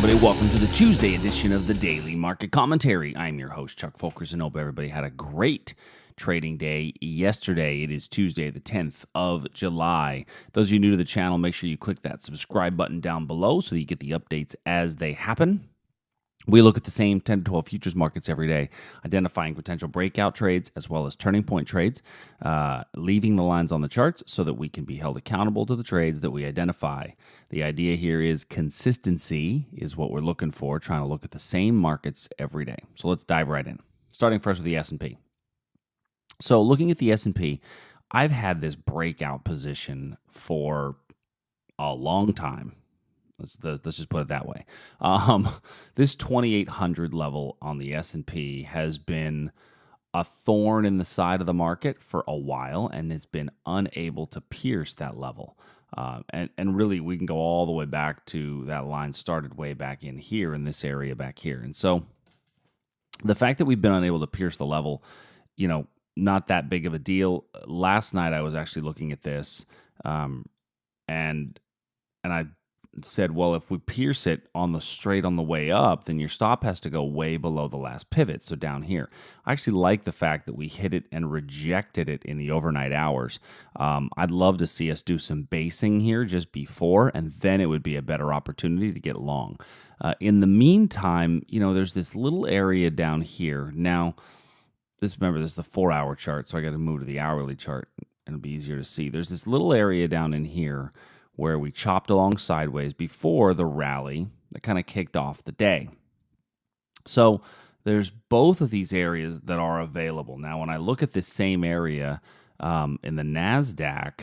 everybody. Welcome to the Tuesday edition of the Daily Market Commentary. I'm your host, Chuck Folkers, and hope everybody had a great trading day yesterday. It is Tuesday, the 10th of July. Those of you new to the channel, make sure you click that subscribe button down below so that you get the updates as they happen. We look at the same 10 to 12 futures markets every day, identifying potential breakout trades as well as turning point trades, leaving the lines on the charts so that we can be held accountable to the trades that we identify. The idea here is consistency is what we're looking for, trying to look at the same markets every day. So let's dive right in. Starting first with the S&P. So looking at the S&P, I've had this breakout position for a long time. Let's just put it that way. This 2,800 level on the S&P has been a thorn in the side of the market for a while, and it's been unable to pierce that level. And really, we can go all the way back to that line started way back in here in this area back here. And so the fact that we've been unable to pierce the level, not that big of a deal. Last night, I was actually looking at this, and I said, well, if we pierce it on the way up, then your stop has to go way below the last pivot, so down here. I actually like the fact that we hit it and rejected it in the overnight hours. I'd love to see us do some basing here just before, and then it would be a better opportunity to get long. In the meantime, there's this little area down here. Now, remember, this is the 4-hour chart, so I got to move to the hourly chart, and it'll be easier to see. There's this little area down in here where we chopped along sideways before the rally that kind of kicked off the day. So there's both of these areas that are available. Now, when I look at this same area in the NASDAQ,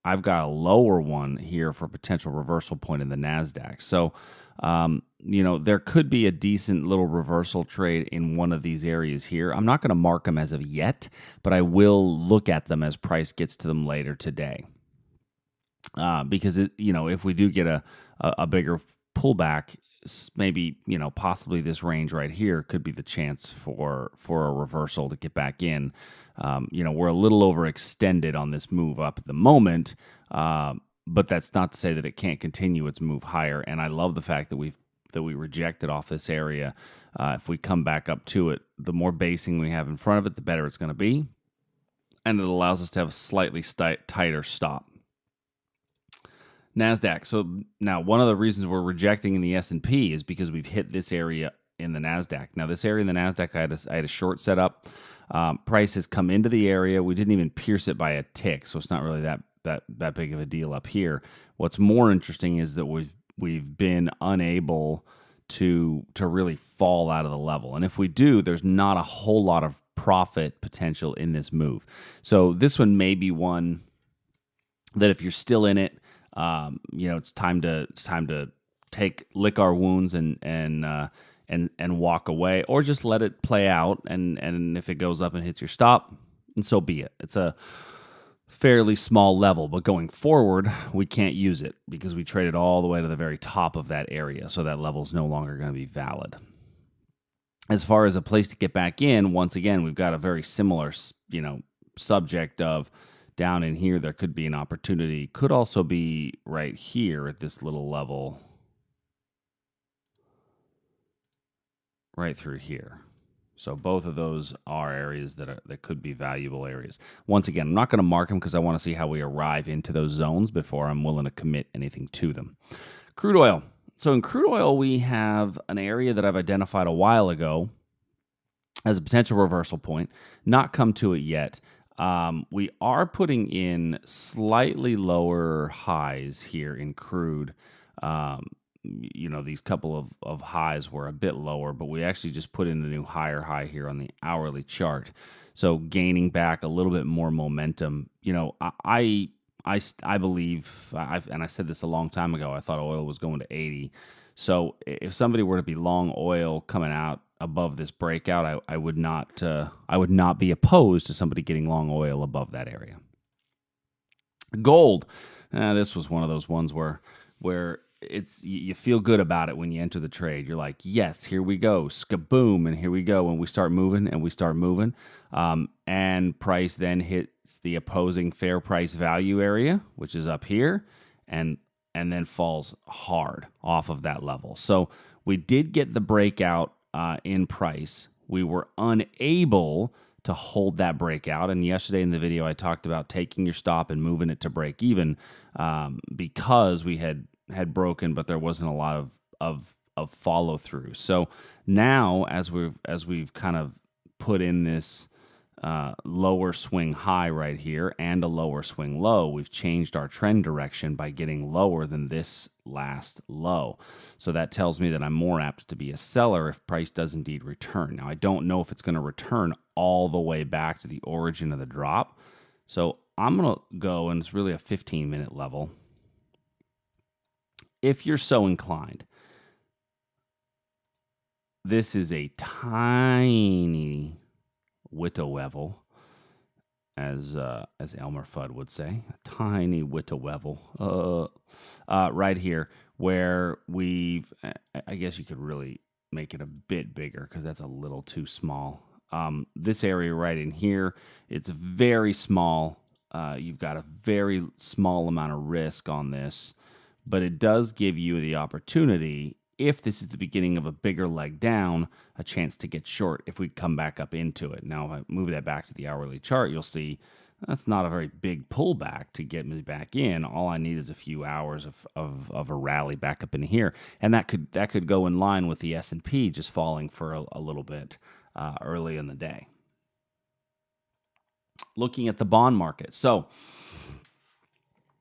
I've got a lower one here for potential reversal point in the NASDAQ. So, there could be a decent little reversal trade in one of these areas here. I'm not going to mark them as of yet, but I will look at them as price gets to them later today. Because if we do get a bigger pullback, maybe possibly this range right here could be the chance for a reversal to get back in. We're a little overextended on this move up at the moment, but that's not to say that it can't continue its move higher. And I love the fact that we rejected off this area. If we come back up to it, the more basing we have in front of it, the better it's going to be, and it allows us to have a slightly tighter stop. NASDAQ. So now one of the reasons we're rejecting in the S&P is because we've hit this area in the NASDAQ. Now this area in the NASDAQ, I had a short set up. Price has come into the area. We didn't even pierce it by a tick, so it's not really that big of a deal up here. What's more interesting is that we've been unable to really fall out of the level. And if we do, there's not a whole lot of profit potential in this move. So this one may be one that if you're still in it, it's time to lick our wounds and walk away, or just let it play out. And if it goes up and hits your stop, and so be it. It's a fairly small level, but going forward, we can't use it because we traded all the way to the very top of that area. So that level is no longer going to be valid. As far as a place to get back in, once again, we've got a very similar, subject of down in here, there could be an opportunity. Could also be right here at this little level. Right through here. So both of those are areas that could be valuable areas. Once again, I'm not going to mark them because I want to see how we arrive into those zones before I'm willing to commit anything to them. Crude oil. So in crude oil, we have an area that I've identified a while ago as a potential reversal point. Not come to it yet. We are putting in slightly lower highs here in crude. These couple of highs were a bit lower, but we actually just put in a new higher high here on the hourly chart. So gaining back a little bit more momentum. I believe, and I said this a long time ago, I thought oil was going to 80. So if somebody were to be long oil coming out above this breakout, I would not be opposed to somebody getting long oil above that area. Gold. This was one of those ones where you feel good about it when you enter the trade. You're like, yes, here we go, skaboom, and here we go, and we start moving, and price then hits the opposing fair price value area, which is up here, and and then falls hard off of that level. So we did get the breakout in price. We were unable to hold that breakout. And yesterday in the video, I talked about taking your stop and moving it to break even because we had broken, but there wasn't a lot of follow through. So now, as we've kind of put in this lower swing high right here and a lower swing low, we've changed our trend direction by getting lower than this last low. So that tells me that I'm more apt to be a seller if price does indeed return. Now, I don't know if it's going to return all the way back to the origin of the drop. So I'm going to go, and it's really a 15-minute level. If you're so inclined, this is a tiny Witte level, as Elmer Fudd would say, a tiny Witte level, right here, where I guess you could really make it a bit bigger because that's a little too small. This area right in here, it's very small. You've got a very small amount of risk on this, but it does give you the opportunity, if this is the beginning of a bigger leg down, a chance to get short if we come back up into it. Now, if I move that back to the hourly chart, you'll see that's not a very big pullback to get me back in. All I need is a few hours of a rally back up in here. And that could go in line with the S&P just falling for a little bit early in the day. Looking at the bond market. So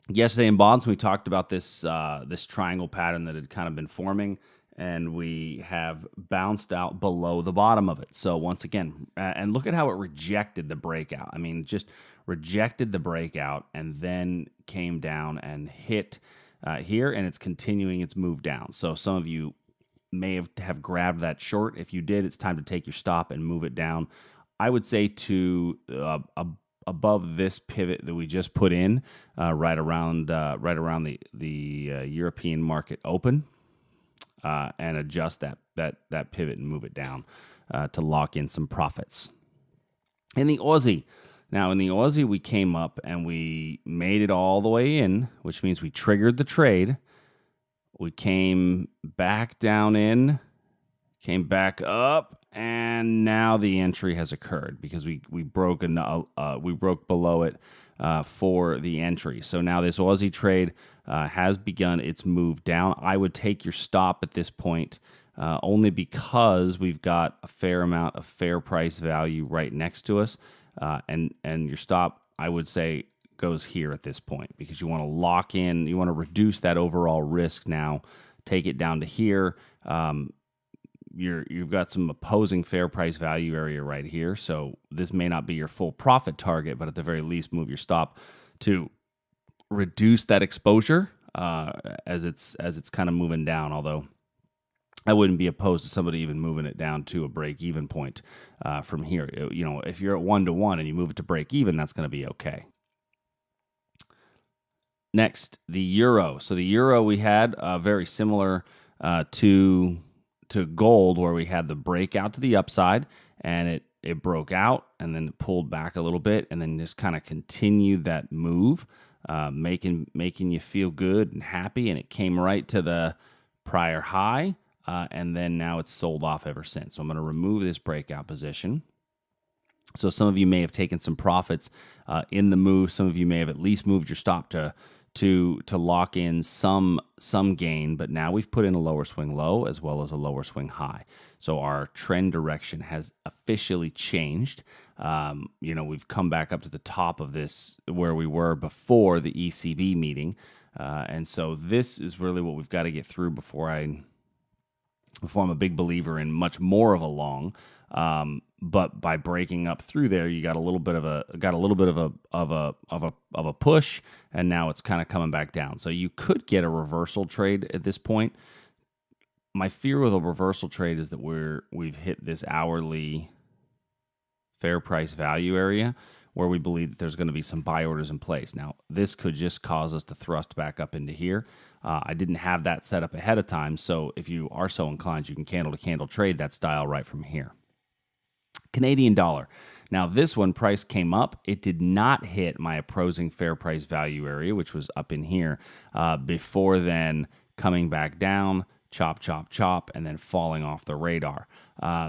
yesterday in bonds, we talked about this triangle pattern that had kind of been forming, and we have bounced out below the bottom of it. So once again, and look at how it rejected the breakout. I mean, just rejected the breakout and then came down and hit here, and it's continuing its move down. So some of you may have grabbed that short. If you did, it's time to take your stop and move it down. I would say to above this pivot that we just put in, right around the European market open, and adjust that pivot and move it down to lock in some profits. In the Aussie, we came up and we made it all the way in, which means we triggered the trade. We came back down in, came back up, and now the entry has occurred because we broke below it for the entry. So now this Aussie trade has begun its move down. I would take your stop at this point only because we've got a fair amount of fair price value right next to us, and your stop, I would say, goes here at this point because you want to lock in, you want to reduce that overall risk now, take it down to here. You've got some opposing fair price value area right here, so this may not be your full profit target, but at the very least, move your stop to reduce that exposure as it's kind of moving down. Although I wouldn't be opposed to somebody even moving it down to a break-even point from here. If you're at 1-to-1 and you move it to break-even, that's going to be okay. Next, the euro. So the euro we had very similar to gold, where we had the breakout to the upside, and it broke out and then it pulled back a little bit and then just kind of continued that move, making you feel good and happy. And it came right to the prior high, and then now it's sold off ever since. So I'm going to remove this breakout position. So some of you may have taken some profits in the move. Some of you may have at least moved your stop to lock in some gain, but now we've put in a lower swing low as well as a lower swing high. So our trend direction has officially changed. We've come back up to the top of this where we were before the ECB meeting, and so this is really what we've got to get through before I'm a big believer in much more of a long. But by breaking up through there, you got a little bit of a push, and now it's kind of coming back down. So you could get a reversal trade at this point. My fear with a reversal trade is that we've hit this hourly fair price value area where we believe that there's going to be some buy orders in place. Now, this could just cause us to thrust back up into here. I didn't have that set up ahead of time, so if you are so inclined, you can candle-to-candle trade that style right from here. Canadian dollar. Now, this one price came up. It did not hit my opposing fair price value area, which was up in here, before then coming back down, chop, chop, chop, and then falling off the radar.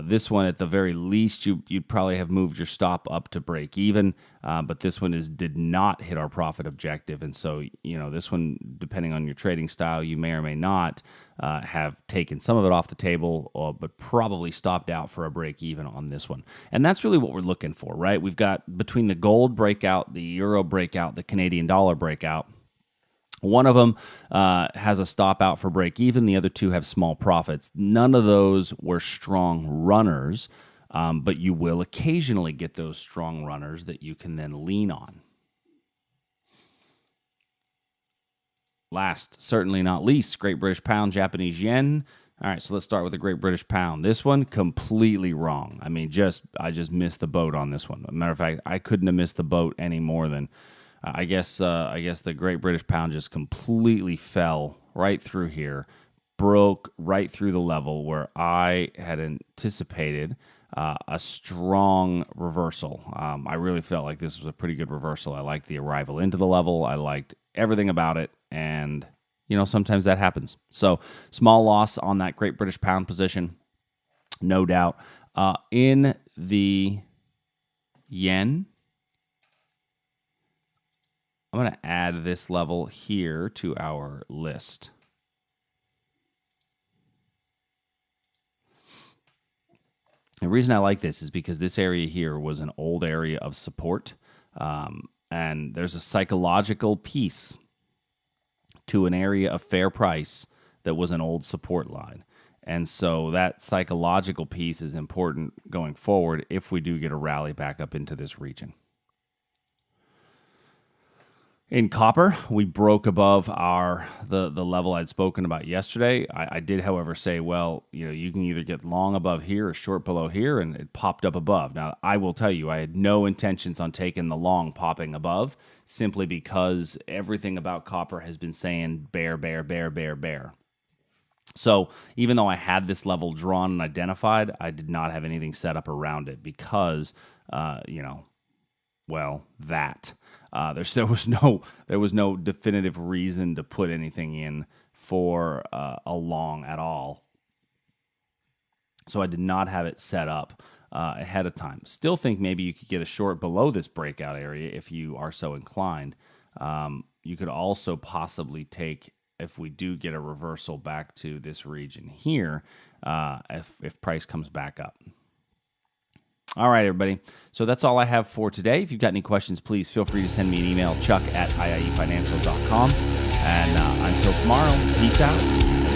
This one, at the very least, you'd probably have moved your stop up to break even, but this one did not hit our profit objective. And so, this one, depending on your trading style, you may or may not have taken some of it off the table, but probably stopped out for a break even on this one. And that's really what we're looking for, right? We've got between the gold breakout, the euro breakout, the Canadian dollar breakout. One of them has a stop out for break even. The other two have small profits. None of those were strong runners, but you will occasionally get those strong runners that you can then lean on. Last, certainly not least, Great British Pound, Japanese Yen. All right, so let's start with the Great British Pound. This one, completely wrong. I mean, I just missed the boat on this one. As a matter of fact, I couldn't have missed the boat any more than... I guess the Great British Pound just completely fell right through here, broke right through the level where I had anticipated a strong reversal. I really felt like this was a pretty good reversal. I liked the arrival into the level. I liked everything about it, and sometimes that happens. So small loss on that Great British Pound position, no doubt. In the yen, I'm going to add this level here to our list. The reason I like this is because this area here was an old area of support, and there's a psychological piece to an area of fair price that was an old support line. And so that psychological piece is important going forward if we do get a rally back up into this region. In copper, we broke above the level I'd spoken about yesterday. I did, however, say, well, you can either get long above here or short below here, and it popped up above. Now, I will tell you, I had no intentions on taking the long popping above, simply because everything about copper has been saying bear, bear, bear, bear, bear. So even though I had this level drawn and identified, I did not have anything set up around it because, that. There was no definitive reason to put anything in for a long at all. So I did not have it set up ahead of time. Still think maybe you could get a short below this breakout area if you are so inclined. You could also possibly take, if we do get a reversal back to this region here, if price comes back up. All right, everybody. So that's all I have for today. If you've got any questions, please feel free to send me an email, chuck@iiefinancial.com. And until tomorrow, peace out.